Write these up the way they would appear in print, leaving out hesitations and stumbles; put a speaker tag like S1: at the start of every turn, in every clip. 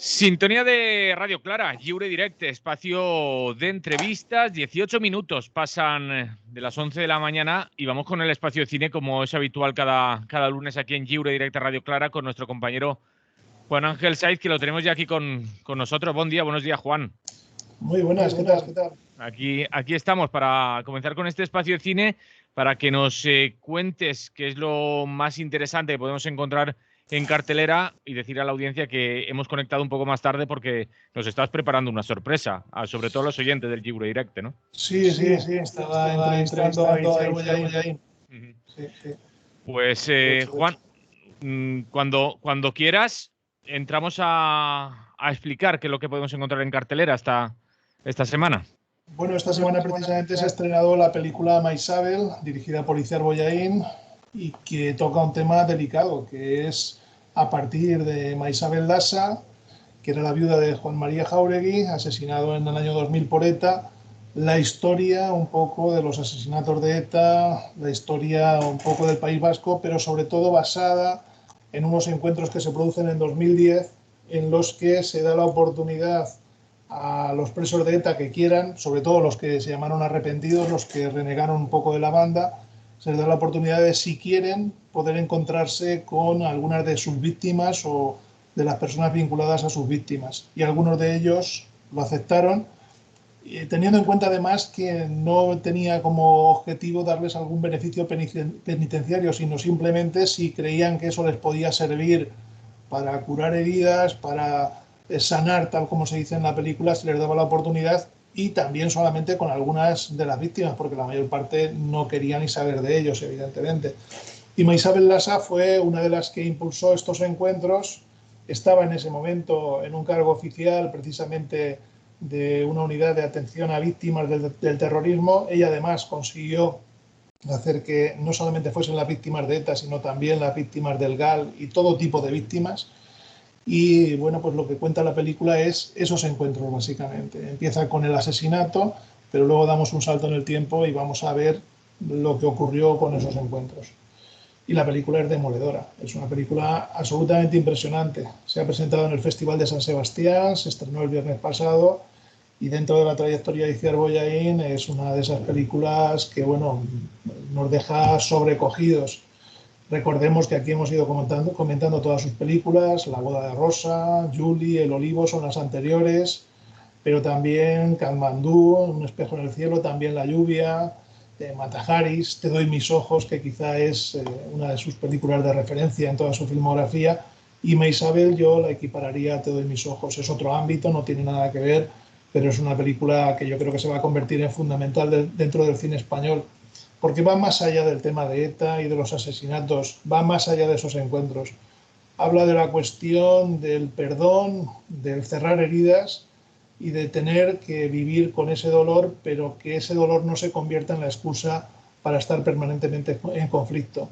S1: Sintonía de Radio Clara, Lliure Directe, espacio de entrevistas. 18 minutos pasan de las 11 de la mañana y vamos con el espacio de cine, como es habitual cada lunes aquí en Lliure Directe Radio Clara, con nuestro compañero Juan Ángel Saiz, que lo tenemos ya aquí con nosotros. Buen día, buenos días, Juan.
S2: Muy buenas, ¿qué tal?
S1: Aquí estamos para comenzar con este espacio de cine, para que nos cuentes qué es lo más interesante que podemos encontrar en cartelera y decir a la audiencia que hemos conectado un poco más tarde porque nos estás preparando una sorpresa, sobre todo los oyentes del Lliure Directe, ¿no?
S2: Sí, estaba entrevistando a Itziar Bollaín. Sí.
S1: Pues, Juan, cuando quieras, entramos a explicar qué es lo que podemos encontrar en cartelera esta semana.
S2: Bueno, esta semana precisamente se ha estrenado la película Maisabel, dirigida por Itziar Bollaín, y que toca un tema delicado, que es a partir de Maisabel Lasa, que era la viuda de Juan María Jáuregui, asesinado en el año 2000 por ETA, la historia un poco de los asesinatos de ETA, la historia un poco del País Vasco, pero sobre todo basada en unos encuentros que se producen en 2010, en los que se da la oportunidad a los presos de ETA que quieran, sobre todo los que se llamaron arrepentidos, los que renegaron un poco de la banda, se les da la oportunidad de, si quieren, poder encontrarse con algunas de sus víctimas o de las personas vinculadas a sus víctimas. Y algunos de ellos lo aceptaron, teniendo en cuenta además que no tenía como objetivo darles algún beneficio penitenciario, sino simplemente si creían que eso les podía servir para curar heridas, para sanar, tal como se dice en la película, se les daba la oportunidad, y también solamente con algunas de las víctimas, porque la mayor parte no quería ni saber de ellos, evidentemente. Y Maisabel Lasa fue una de las que impulsó estos encuentros. Estaba en ese momento en un cargo oficial precisamente de una unidad de atención a víctimas del terrorismo. Ella además consiguió hacer que no solamente fuesen las víctimas de ETA, sino también las víctimas del GAL y todo tipo de víctimas. Y bueno, pues lo que cuenta la película es esos encuentros, básicamente. Empieza con el asesinato, pero luego damos un salto en el tiempo y vamos a ver lo que ocurrió con esos encuentros. Y la película es demoledora, es una película absolutamente impresionante. Se ha presentado en el Festival de San Sebastián, se estrenó el viernes pasado, y dentro de la trayectoria de Itziar Bollaín es una de esas películas que, bueno, nos deja sobrecogidos. Recordemos que aquí hemos ido comentando todas sus películas: La boda de Rosa, Julie, El olivo son las anteriores, pero también Katmandú, Un espejo en el cielo, también La lluvia, Mata Haris, Te doy mis ojos, que quizá es una de sus películas de referencia en toda su filmografía, y Maisabel yo la equipararía a Te doy mis ojos. Es otro ámbito, no tiene nada que ver, pero es una película que yo creo que se va a convertir en fundamental dentro del cine español, porque va más allá del tema de ETA y de los asesinatos, va más allá de esos encuentros. Habla de la cuestión del perdón, del cerrar heridas y de tener que vivir con ese dolor, pero que ese dolor no se convierta en la excusa para estar permanentemente en conflicto.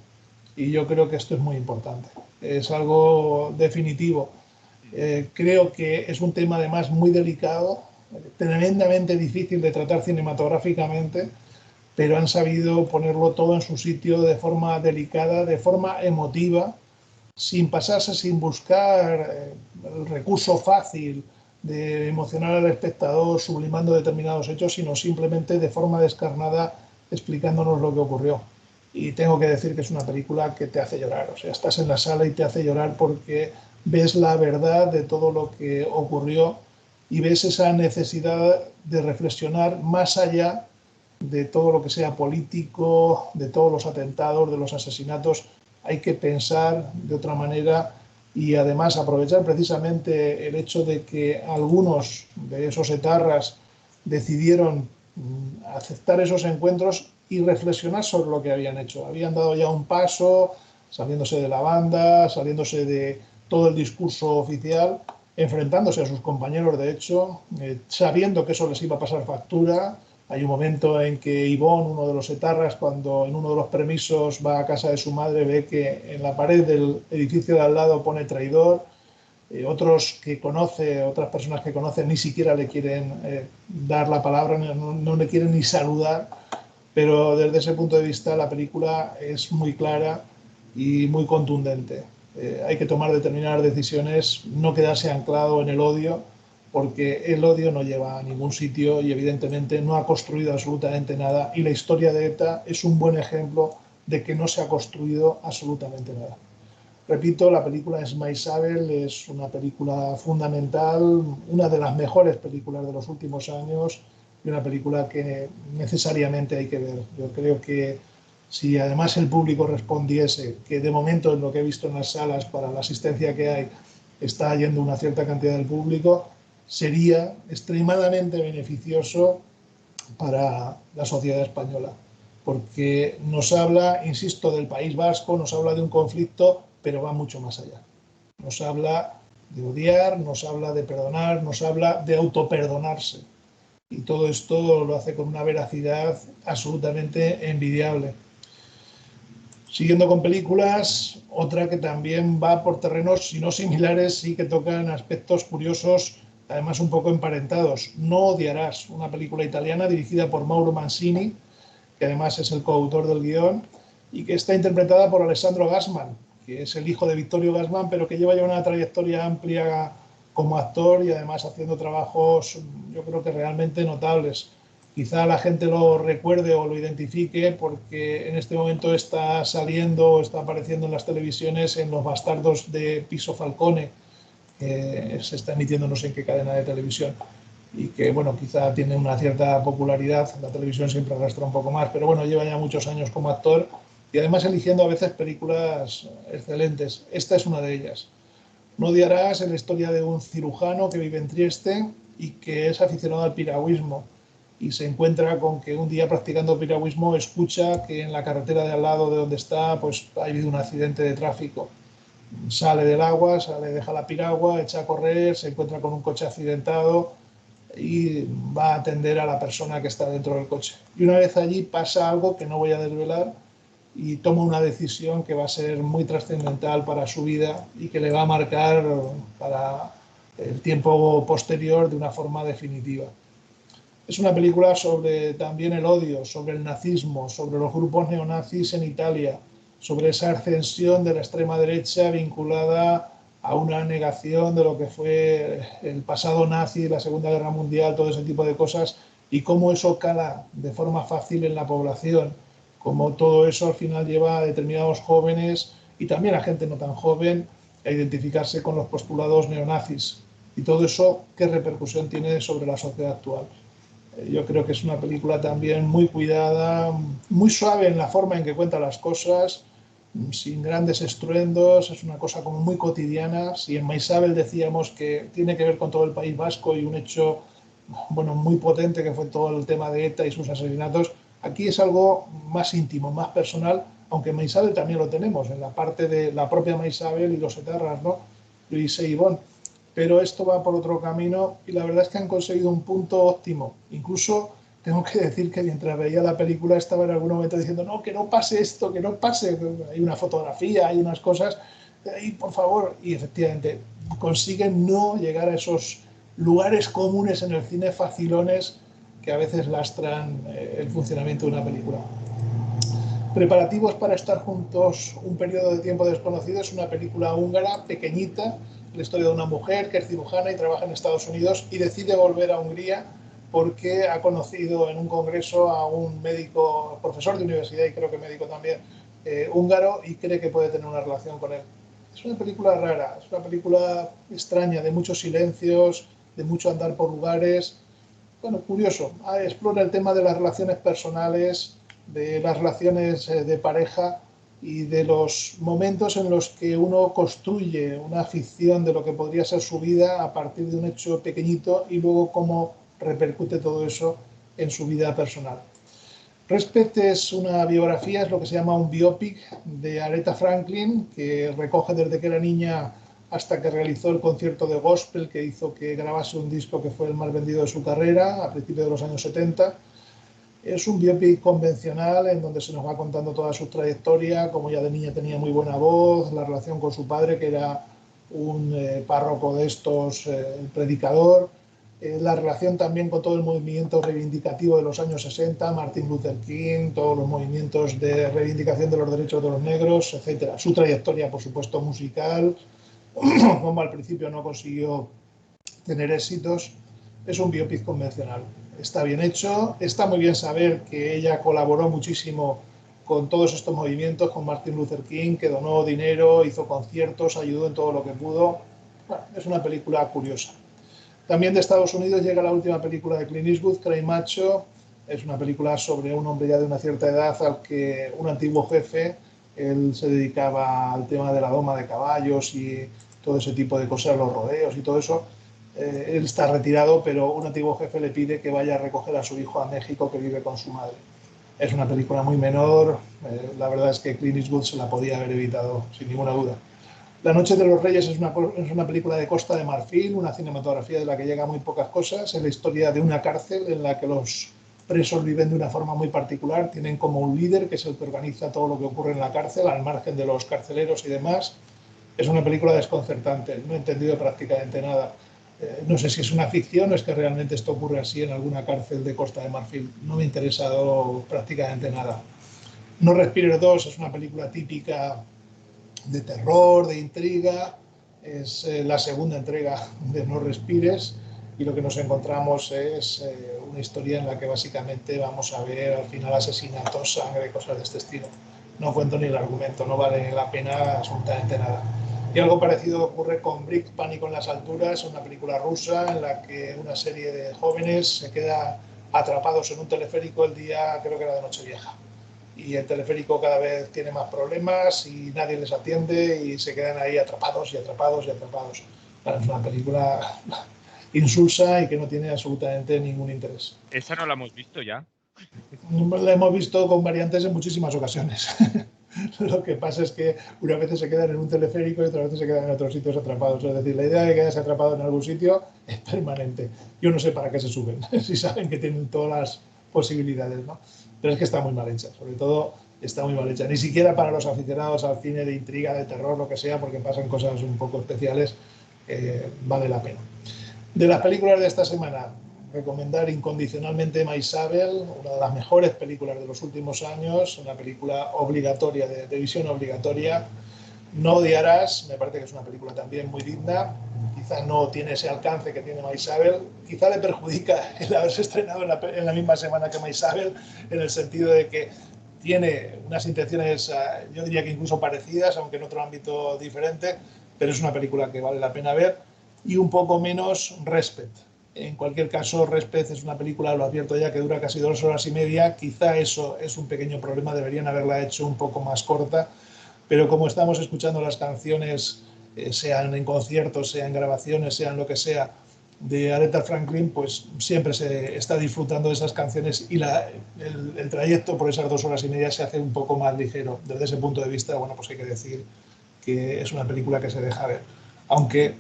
S2: Y yo creo que esto es muy importante, es algo definitivo. Creo que es un tema además muy delicado, tremendamente difícil de tratar cinematográficamente, pero han sabido ponerlo todo en su sitio de forma delicada, de forma emotiva, sin pasarse, sin buscar el recurso fácil de emocionar al espectador sublimando determinados hechos, sino simplemente de forma descarnada explicándonos lo que ocurrió. Y tengo que decir que es una película que te hace llorar, o sea, estás en la sala y te hace llorar porque ves la verdad de todo lo que ocurrió y ves esa necesidad de reflexionar más allá de todo lo que sea político, de todos los atentados, de los asesinatos. Hay que pensar de otra manera y además aprovechar precisamente el hecho de que algunos de esos etarras decidieron aceptar esos encuentros y reflexionar sobre lo que habían hecho. Habían dado ya un paso, saliéndose de la banda, saliéndose de todo el discurso oficial, enfrentándose a sus compañeros, de hecho, sabiendo que eso les iba a pasar factura. Hay un momento en que Ivón, uno de los etarras, cuando en uno de los permisos va a casa de su madre, ve que en la pared del edificio de al lado pone traidor. Otras personas que conoce ni siquiera le quieren dar la palabra, no le quieren ni saludar, pero desde ese punto de vista la película es muy clara y muy contundente. hay que tomar determinadas decisiones, no quedarse anclado en el odio, porque el odio no lleva a ningún sitio y evidentemente no ha construido absolutamente nada, y la historia de ETA es un buen ejemplo de que no se ha construido absolutamente nada. Repito, la película Isabel es una película fundamental, una de las mejores películas de los últimos años y una película que necesariamente hay que ver. Yo creo que si además el público respondiese, que de momento en lo que he visto en las salas para la asistencia que hay está yendo una cierta cantidad del público, sería extremadamente beneficioso para la sociedad española, porque nos habla, insisto, del País Vasco, nos habla de un conflicto, pero va mucho más allá. Nos habla de odiar, nos habla de perdonar, nos habla de autoperdonarse. Y todo esto lo hace con una veracidad absolutamente envidiable. Siguiendo con películas, otra que también va por terrenos, si no similares, sí que tocan aspectos curiosos, además un poco emparentados. No odiarás, una película italiana dirigida por Mauro Mancini, que además es el coautor del guión, y que está interpretada por Alessandro Gassman, que es el hijo de Vittorio Gassman, pero que lleva ya una trayectoria amplia como actor y además haciendo trabajos, yo creo que realmente notables. Quizá la gente lo recuerde o lo identifique porque en este momento está saliendo, está apareciendo en las televisiones en Los Bastardos de Piso Falcone, que se está emitiendo no sé en qué cadena de televisión y que, bueno, quizá tiene una cierta popularidad. La televisión siempre arrastra un poco más, pero bueno, lleva ya muchos años como actor y además eligiendo a veces películas excelentes. Esta es una de ellas. No odiarás es la historia de un cirujano que vive en Trieste y que es aficionado al piragüismo y se encuentra con que un día practicando piragüismo escucha que en la carretera de al lado de donde está pues ha habido un accidente de tráfico. Sale del agua, deja la piragua, echa a correr, se encuentra con un coche accidentado y va a atender a la persona que está dentro del coche. Y una vez allí pasa algo que no voy a desvelar y toma una decisión que va a ser muy trascendental para su vida y que le va a marcar para el tiempo posterior de una forma definitiva. Es una película sobre también el odio, sobre el nazismo, sobre los grupos neonazis en Italia, sobre esa ascensión de la extrema derecha vinculada a una negación de lo que fue el pasado nazi, la Segunda Guerra Mundial, todo ese tipo de cosas, y cómo eso cala de forma fácil en la población, cómo todo eso al final lleva a determinados jóvenes y también a gente no tan joven a identificarse con los postulados neonazis. Y todo eso, ¿qué repercusión tiene sobre la sociedad actual? Yo creo que es una película también muy cuidada, muy suave en la forma en que cuenta las cosas, sin grandes estruendos, es una cosa como muy cotidiana. Si en Maisabel decíamos que tiene que ver con todo el País Vasco y un hecho, bueno, muy potente que fue todo el tema de ETA y sus asesinatos, aquí es algo más íntimo, más personal, aunque en Maisabel también lo tenemos, en la parte de la propia Maisabel y los etarras, ¿no? Luis e Ivonne. Pero esto va por otro camino y la verdad es que han conseguido un punto óptimo. Incluso tengo que decir que mientras veía la película estaba en algún momento diciendo no, que no pase esto, que no pase. Hay una fotografía, hay unas cosas, y por favor, y efectivamente consiguen no llegar a esos lugares comunes en el cine facilones que a veces lastran el funcionamiento de una película. Preparativos para estar juntos un periodo de tiempo desconocido es una película húngara pequeñita, la historia de una mujer que es cirujana y trabaja en Estados Unidos y decide volver a Hungría porque ha conocido en un congreso a un médico, profesor de universidad y creo que médico también, húngaro, y cree que puede tener una relación con él. Es una película rara, es una película extraña, de muchos silencios, de mucho andar por lugares. Bueno, curioso, explora el tema de las relaciones personales, de las relaciones de pareja y de los momentos en los que uno construye una ficción de lo que podría ser su vida a partir de un hecho pequeñito y luego cómo repercute todo eso en su vida personal. Respect es una biografía, es lo que se llama un biopic de Aretha Franklin, que recoge desde que era niña hasta que realizó el concierto de gospel que hizo que grabase un disco que fue el más vendido de su carrera a principios de los años 70. Es un biopic convencional en donde se nos va contando toda su trayectoria, como ya de niña tenía muy buena voz, la relación con su padre, que era un párroco de estos, predicador, La relación también con todo el movimiento reivindicativo de los años 60, Martin Luther King, todos los movimientos de reivindicación de los derechos de los negros, etcétera. Su trayectoria, por supuesto, musical, como al principio no consiguió tener éxitos. Es un biopic convencional. Está bien hecho, está muy bien saber que ella colaboró muchísimo con todos estos movimientos, con Martin Luther King, que donó dinero, hizo conciertos, ayudó en todo lo que pudo. Bueno, es una película curiosa. También de Estados Unidos llega la última película de Clint Eastwood, Cry Macho. Es una película sobre un hombre ya de una cierta edad al que un antiguo jefe, él se dedicaba al tema de la doma de caballos y todo ese tipo de cosas, los rodeos y todo eso. Él está retirado, pero un antiguo jefe le pide que vaya a recoger a su hijo a México, que vive con su madre. Es una película muy menor, la verdad es que Clint Eastwood se la podía haber evitado sin ninguna duda. La Noche de los Reyes es una película de Costa de Marfil, una cinematografía de la que llega muy pocas cosas. Es la historia de una cárcel en la que los presos viven de una forma muy particular. Tienen como un líder, que es el que organiza todo lo que ocurre en la cárcel, al margen de los carceleros y demás. Es una película desconcertante, no he entendido prácticamente nada. No sé si es una ficción o es que realmente esto ocurre así en alguna cárcel de Costa de Marfil. No me ha interesado prácticamente nada. No Respires 2 es una película típica de terror, de intriga. Es la segunda entrega de No Respires y lo que nos encontramos es una historia en la que básicamente vamos a ver al final asesinatos, sangre, cosas de este estilo. No cuento ni el argumento, no vale la pena absolutamente nada. Y algo parecido ocurre con Brick, Pánico en las alturas, una película rusa en la que una serie de jóvenes se queda atrapados en un teleférico el día, creo que era de Nochevieja, y el teleférico cada vez tiene más problemas y nadie les atiende y se quedan ahí atrapados y atrapados y atrapados. Claro, es una película insulsa y que no tiene absolutamente ningún interés.
S1: Esa no la hemos visto ya.
S2: La hemos visto con variantes en muchísimas ocasiones. Lo que pasa es que unas veces se quedan en un teleférico y otras veces se quedan en otros sitios atrapados. Es decir, la idea de quedarse atrapado en algún sitio es permanente. Yo no sé para qué se suben, si saben que tienen todas las posibilidades, ¿no? Pero es que está muy mal hecha, sobre todo está muy mal hecha. Ni siquiera para los aficionados al cine de intriga, de terror, lo que sea, porque pasan cosas un poco especiales, vale la pena. De las películas de esta semana, recomendar incondicionalmente My Isabel, una de las mejores películas de los últimos años, una película obligatoria, de visión obligatoria. No odiarás, me parece que es una película también muy digna, quizá no tiene ese alcance que tiene My Isabel, quizá le perjudica el haberse estrenado en la misma semana que My Isabel, en el sentido de que tiene unas intenciones, yo diría que incluso parecidas, aunque en otro ámbito diferente, pero es una película que vale la pena ver, y un poco menos Respect. En cualquier caso, Respect es una película, lo advierto ya, que dura casi 2 horas y media. Quizá eso es un pequeño problema, deberían haberla hecho un poco más corta, pero como estamos escuchando las canciones, sean en conciertos, sean en grabaciones, sean lo que sea, de Aretha Franklin, pues siempre se está disfrutando de esas canciones y el trayecto por esas 2 horas y media se hace un poco más ligero. Desde ese punto de vista, bueno, pues hay que decir que es una película que se deja ver, aunque,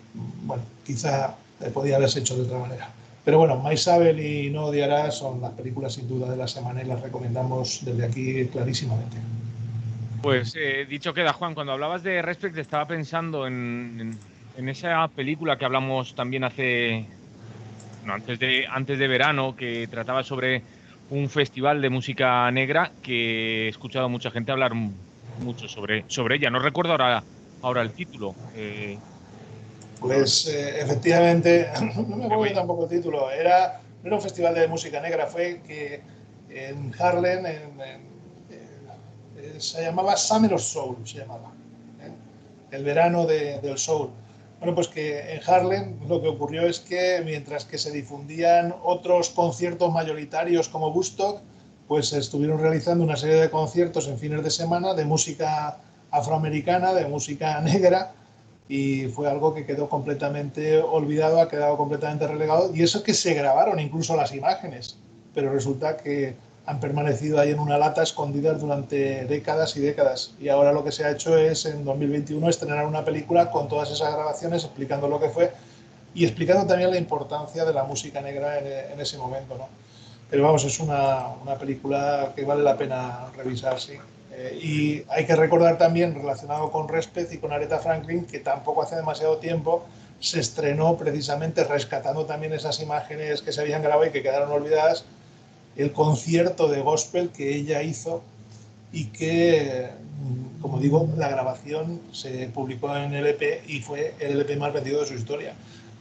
S2: bueno, quizá podía haberse hecho de otra manera. Pero bueno, My Isabel y No Odiarás son las películas sin duda de la semana y las recomendamos desde aquí clarísimamente.
S1: Pues dicho queda, Juan, cuando hablabas de Respect estaba pensando en esa película que hablamos también no, antes de verano, que trataba sobre un festival de música negra, que he escuchado a mucha gente hablar mucho sobre ella. No recuerdo ahora el título.
S2: Pues efectivamente, no me
S1: Me
S2: acuerdo
S1: voy.
S2: tampoco el título, no era un festival de música negra, fue que en Harlem se llamaba Summer of Soul, se llamaba, ¿eh? El verano del soul. Bueno, pues que en Harlem lo que ocurrió es que mientras que se difundían otros conciertos mayoritarios como Woodstock, pues se estuvieron realizando una serie de conciertos en fines de semana de música afroamericana, de música negra, y fue algo que quedó completamente olvidado, ha quedado completamente relegado, y eso que se grabaron incluso las imágenes, pero resulta que han permanecido ahí en una lata escondidas durante décadas y décadas, y ahora lo que se ha hecho es en 2021 estrenar una película con todas esas grabaciones explicando lo que fue y explicando también la importancia de la música negra en ese momento, ¿no? Pero vamos, es una película que vale la pena revisar, sí. Y hay que recordar también, relacionado con Respect y con Aretha Franklin, que tampoco hace demasiado tiempo se estrenó precisamente rescatando también esas imágenes que se habían grabado y que quedaron olvidadas, el concierto de gospel que ella hizo y que, como digo, la grabación se publicó en LP y fue el LP más vendido de su historia.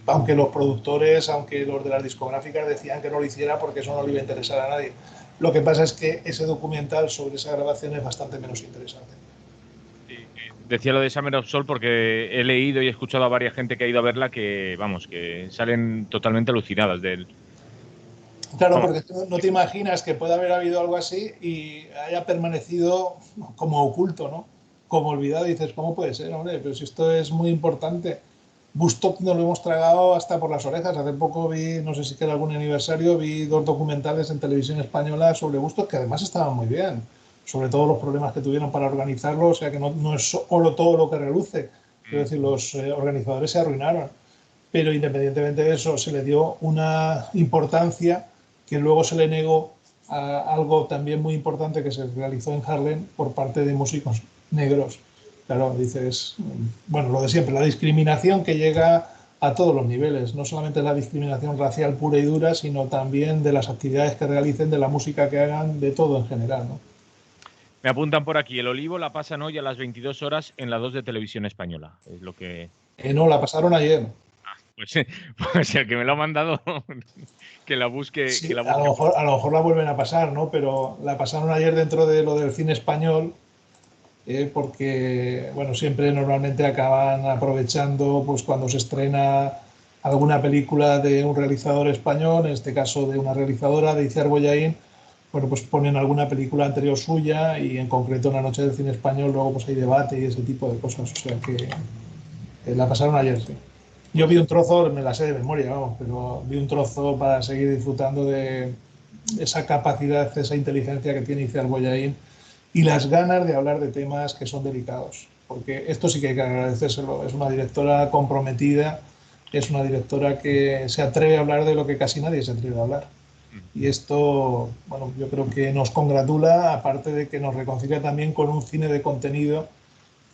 S2: Aunque los productores, aunque los de las discográficas decían que no lo hiciera porque eso no le iba a interesar a nadie. Lo que pasa es que ese documental sobre esa grabación es bastante menos interesante.
S1: Decía lo de Summer of Soul porque he leído y he escuchado a varias gente que ha ido a verla que, vamos, que salen totalmente alucinadas de él.
S2: Claro, porque tú no te imaginas que pueda haber habido algo así y haya permanecido como oculto, ¿no? Como olvidado. Y dices, ¿cómo puede ser, hombre? Pero si esto es muy importante. Woodstock nos lo hemos tragado hasta por las orejas. Hace poco vi, no sé si era algún aniversario, vi 2 documentales en televisión española sobre Woodstock que además estaban muy bien. Sobre todo los problemas que tuvieron para organizarlo. O sea que no es oro todo lo que reluce. Quiero decir, los organizadores se arruinaron. Pero independientemente de eso, se le dio una importancia que luego se le negó a algo también muy importante que se realizó en Harlem por parte de músicos negros. Claro, dices, bueno, lo de siempre, la discriminación que llega a todos los niveles, no solamente la discriminación racial pura y dura, sino también de las actividades que realicen, de la música que hagan, de todo en general, ¿no?
S1: Me apuntan por aquí, el Olivo la pasan hoy a las 22 horas en la 2 de Televisión Española. Es lo que...
S2: No, la pasaron ayer.
S1: Pues el que me lo ha mandado, que la busque.
S2: Sí,
S1: Que la busque.
S2: a lo mejor la vuelven a pasar, ¿no? Pero la pasaron ayer dentro de lo del cine español, porque, bueno, siempre normalmente acaban aprovechando pues cuando se estrena alguna película de un realizador español, en este caso de una realizadora, de Itziar Bollaín, bueno, pues ponen alguna película anterior suya y en concreto en la noche del cine español luego pues hay debate y ese tipo de cosas, o sea que la pasaron ayer, sí. Yo vi un trozo, me la sé de memoria, vamos, pero vi un trozo para seguir disfrutando de esa capacidad, esa inteligencia que tiene Itziar Bollaín y las ganas de hablar de temas que son delicados. Porque esto sí que hay que agradecérselo. Es una directora comprometida, es una directora que se atreve a hablar de lo que casi nadie se atreve a hablar. Y esto, bueno, yo creo que nos congratula, aparte de que nos reconcilia también con un cine de contenido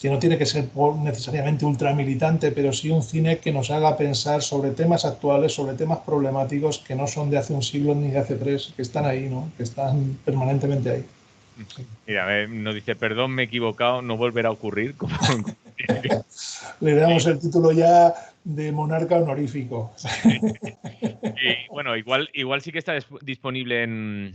S2: que no tiene que ser necesariamente ultramilitante, pero sí un cine que nos haga pensar sobre temas actuales, sobre temas problemáticos que no son de hace un siglo ni de hace 3, que están ahí, ¿no? Que están permanentemente ahí.
S1: Mira, nos dice, perdón, me he equivocado, no volverá a ocurrir.
S2: Le damos el título ya de monarca honorífico.
S1: Y bueno, igual sí que está disponible en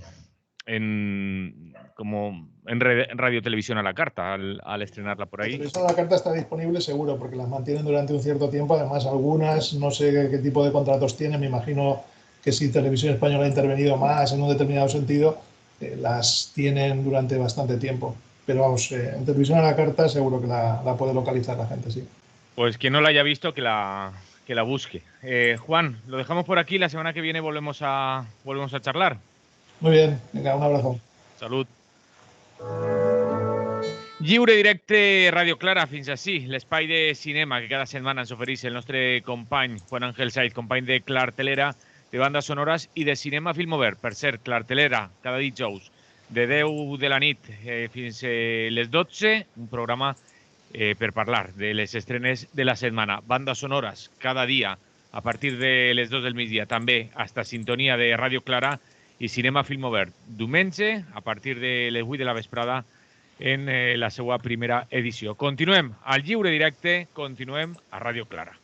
S1: Radio Televisión a la carta al estrenarla por
S2: La
S1: ahí.
S2: televisión a la carta está disponible seguro, porque las mantienen durante un cierto tiempo. Además, algunas, no sé qué tipo de contratos tienen, me imagino que si Televisión Española ha intervenido más en un determinado sentido, las tienen durante bastante tiempo. Pero vamos, en Televisión a la carta seguro que la puede localizar la gente, sí.
S1: Pues quien no la haya visto, que la busque. Juan, lo dejamos por aquí. La semana que viene volvemos a charlar.
S2: Muy bien, venga, un abrazo.
S1: Salud. Lliure directe Radio Clara, fins així. L'espai de cinema que cada setmana ens ofereix el nostre company Juan Ángel Saiz, company de Clartelera, de bandes sonores i de cinema Filmover. Per cert, Clartelera, cada dijous, de 10 de la nit fins les 12, un programa per parlar de les estrenes de la setmana. Bandes sonores, cada dia, a partir de les 2 del migdia. També, hasta sintonia de Radio Clara i cinema Filmover. Diumenge, a partir de les 8 de la vesprada, en la seva primera edició. Continuem al lliure directe, continuem a Ràdio Clara.